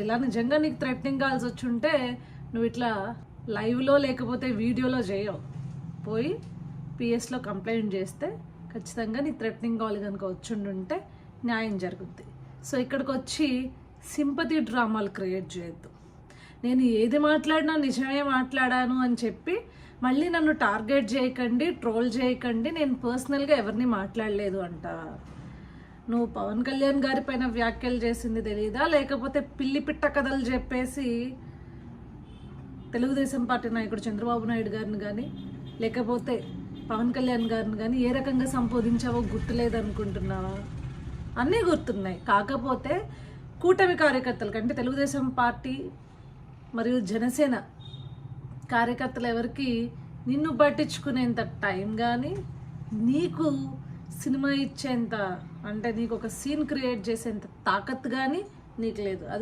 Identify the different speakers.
Speaker 1: ఇలా నిజంగా నీకు థ్రెటనింగ్ కాల్స్ వచ్చి ఉంటే నువ్వు ఇట్లా లైవ్లో లేకపోతే వీడియోలో చేయవు, పోయి పిఎస్లో కంప్లైంట్ చేస్తే ఖచ్చితంగా నీ థ్రెటనింగ్ కాల్ కనుక వచ్చుండుంటే న్యాయం జరుగుద్ది. సో ఇక్కడికి వచ్చి సింపతి డ్రామాలు క్రియేట్ చేయొద్దు. నేను ఏది మాట్లాడినా నిజమే మాట్లాడాను అని చెప్పి మళ్ళీ నన్ను టార్గెట్ చేయకండి, ట్రోల్ చేయకండి, నేను పర్సనల్గా ఎవరిని మాట్లాడలేదు అంట. నువ్వు పవన్ కళ్యాణ్ గారి పైన వ్యాఖ్యలు చేసింది తెలీదా, లేకపోతే పిల్లి పిట్ట కథలు చెప్పేసి తెలుగుదేశం పార్టీ నాయకుడు చంద్రబాబు నాయుడు గారిని కానీ లేకపోతే పవన్ కళ్యాణ్ గారిని కానీ ఏ రకంగా సంబోధించావో గుర్తులేదనుకుంటున్నావా? అన్నీ గుర్తున్నాయి. కాకపోతే కూటమి కార్యకర్తలు కంటే తెలుగుదేశం పార్టీ మరియు జనసేన కార్యకర్తలు ఎవరికి నిన్ను పట్టించుకునేంత టైం కానీ నీకు సినిమా ఇచ్చేంత, అంటే నీకు ఒక సీన్ క్రియేట్ చేసేంత తాకత్ కానీ నీకు లేదు. అది